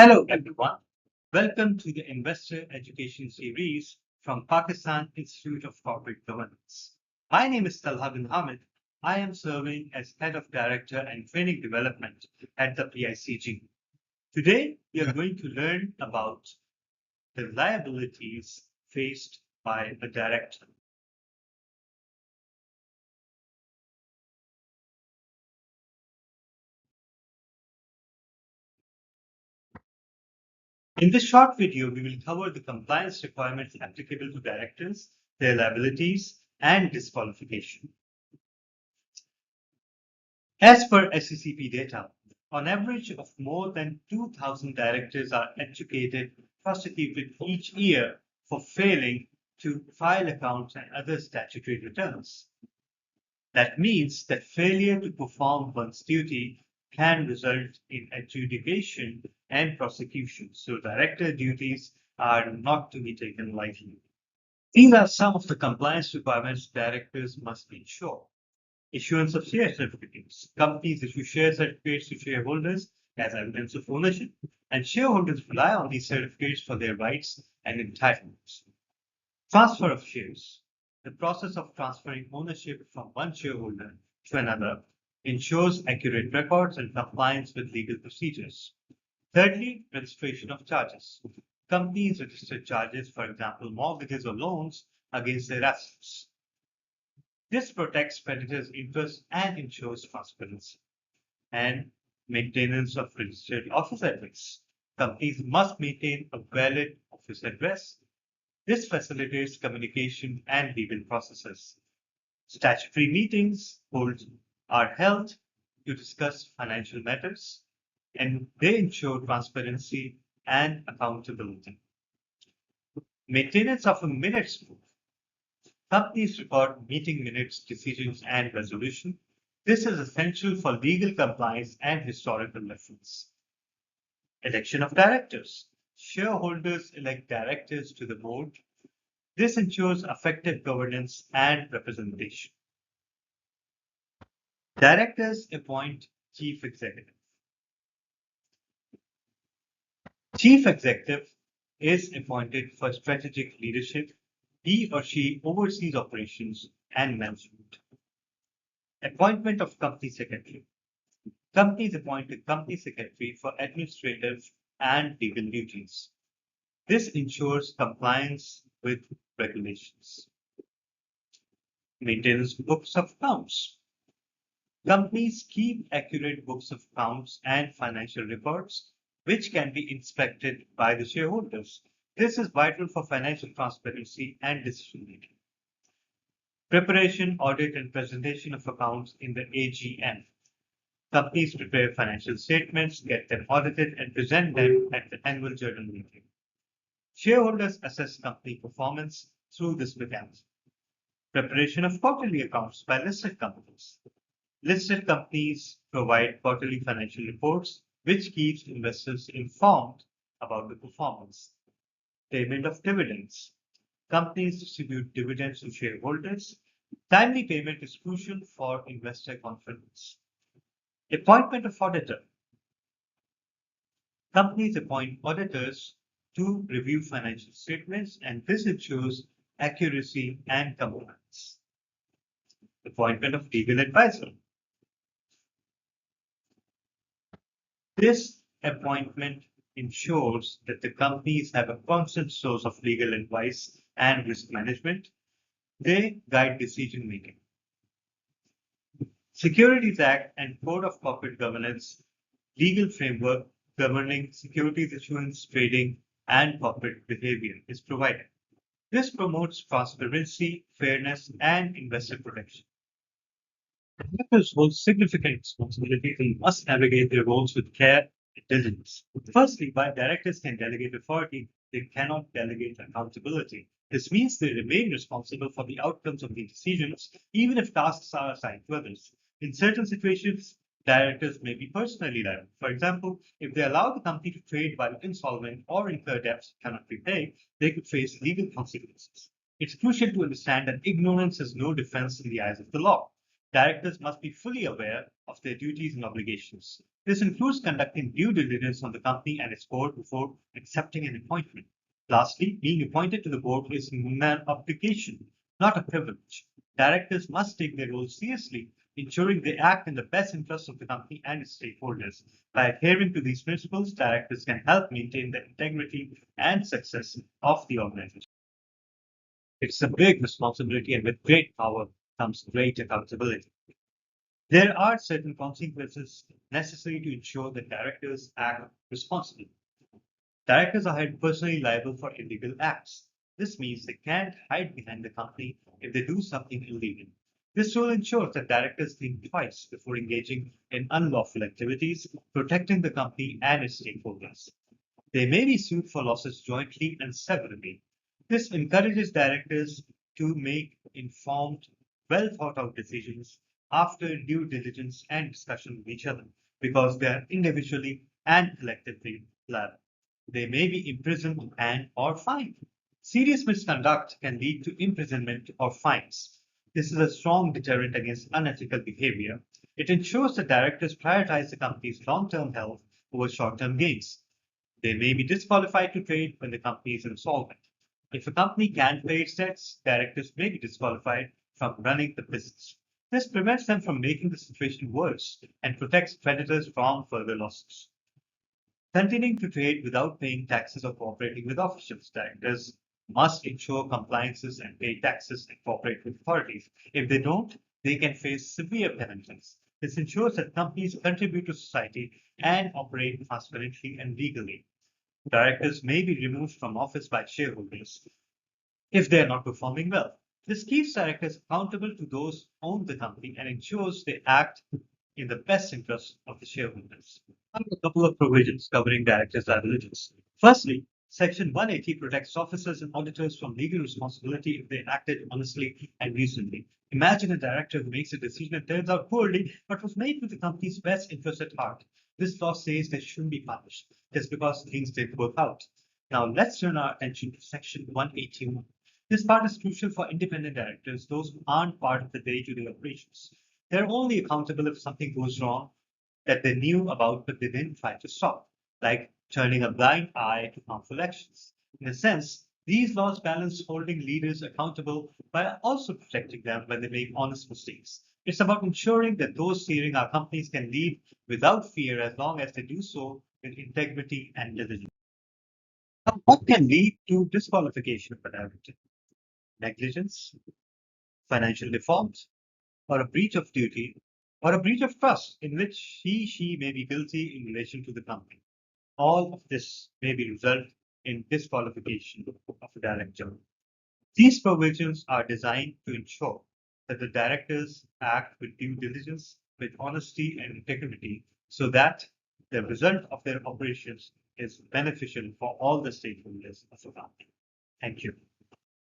Hello, everyone. Welcome to the Investor Education Series from Pakistan Institute of Corporate Governance. My name is Talha bin Hamid. I am serving as Head of Director and Training Development at the PICG. Today, we are going to learn about the liabilities faced by a director. In this short video, we will cover the compliance requirements applicable to directors, their liabilities, and disqualification. As per SECP data, on average of more than 2,000 directors are educated, prosecuted each year for failing to file accounts and other statutory returns. That means that failure to perform one's duty can result in adjudication and prosecution. So director duties are not to be taken lightly. These are some of the compliance requirements directors must ensure. Issuance of share certificates. Companies issue share certificates to shareholders as evidence of ownership, and shareholders rely on these certificates for their rights and entitlements. Transfer of shares. The process of transferring ownership from one shareholder to another ensures accurate records and compliance with legal procedures. Thirdly, registration of charges. Companies register charges, for example, mortgages or loans, against their assets. This protects creditors' interests and ensures transparency. And maintenance of registered office address. Companies must maintain a valid office address. This facilitates communication and legal processes. Statutory meetings are held to discuss financial matters, and they ensure transparency and accountability. Maintenance of a minutes book. Companies record meeting minutes, decisions, and resolution. This is essential for legal compliance and historical reference. Election of directors. Shareholders elect directors to the board. This ensures effective governance and representation. Directors appoint chief executive. Chief executive is appointed for strategic leadership. He or she oversees operations and management. Appointment of company secretary. Companies appoint a company secretary for administrative and legal duties. This ensures compliance with regulations. Maintenance books of accounts. Companies keep accurate books of accounts and financial records, which can be inspected by the shareholders. This is vital for financial transparency and decision making. Preparation, audit, and presentation of accounts in the AGM. Companies prepare financial statements, get them audited, and present them at the annual general meeting. Shareholders assess company performance through this mechanism. Preparation of quarterly accounts by listed companies. Listed companies provide quarterly financial reports, which keeps investors informed about the performance. Payment of dividends. Companies distribute dividends to shareholders. Timely payment is crucial for investor confidence. Appointment of auditor. Companies appoint auditors to review financial statements, and this ensures accuracy and compliance. Appointment of legal advisor. This appointment ensures that the companies have a constant source of legal advice and risk management. They guide decision making. Securities Act and Code of Corporate Governance legal framework governing securities issuance, trading, and corporate behavior is provided. This promotes transparency, fairness, and investor protection. Directors hold significant responsibilities and must navigate their roles with care and diligence. Firstly, while directors can delegate authority, they cannot delegate accountability. This means they remain responsible for the outcomes of the decisions, even if tasks are assigned to others. In certain situations, directors may be personally liable. For example, if they allow the company to trade while insolvent or incur debts it cannot repay, they could face legal consequences. It's crucial to understand that ignorance is no defense in the eyes of the law. Directors must be fully aware of their duties and obligations. This includes conducting due diligence on the company and its board before accepting an appointment. Lastly, being appointed to the board is an obligation, not a privilege. Directors must take their role seriously, ensuring they act in the best interest of the company and its stakeholders. By adhering to these principles, directors can help maintain the integrity and success of the organization. It's a big responsibility, and with great power comes great accountability. There are certain consequences necessary to ensure that directors act responsibly. Directors are held personally liable for illegal acts. This means they can't hide behind the company if they do something illegal. This rule ensures that directors think twice before engaging in unlawful activities, protecting the company and its stakeholders. They may be sued for losses jointly and severally. This encourages directors to make informed, well thought out decisions after due diligence and discussion with each other because they are individually and collectively liable. They may be imprisoned and or fined. Serious misconduct can lead to imprisonment or fines. This is a strong deterrent against unethical behavior. It ensures that directors prioritize the company's long-term health over short-term gains. They may be disqualified to trade when the company is insolvent. If a company can't pay its debts, directors may be disqualified from running the business. This prevents them from making the situation worse and protects creditors from further losses. Continuing to trade without paying taxes or cooperating with officials, directors must ensure compliances and pay taxes and cooperate with authorities. If they don't, they can face severe penalties. This ensures that companies contribute to society and operate transparently and legally. Directors may be removed from office by shareholders if they are not performing well. This keeps directors accountable to those who own the company and ensures they act in the best interest of the shareholders. I have a couple of provisions covering directors' liabilities. Firstly, Section 180 protects officers and auditors from legal responsibility if they acted honestly and reasonably. Imagine a director who makes a decision that turns out poorly but was made with the company's best interest at heart. This law says they shouldn't be punished just because things didn't work out. Now let's turn our attention to Section 181. This part is crucial for independent directors, those who aren't part of the day-to-day operations. They're only accountable if something goes wrong that they knew about but they didn't try to stop, like turning a blind eye to harmful actions. In a sense, these laws balance holding leaders accountable by also protecting them when they make honest mistakes. It's about ensuring that those steering our companies can lead without fear as long as they do so with integrity and diligence. Now, what can lead to disqualification of a director? Negligence, financial default, or a breach of duty, or a breach of trust in which she may be guilty in relation to the company. All of this may be result in disqualification of a director. These provisions are designed to ensure that the directors act with due diligence, with honesty and integrity, so that the result of their operations is beneficial for all the stakeholders of the company. Thank you.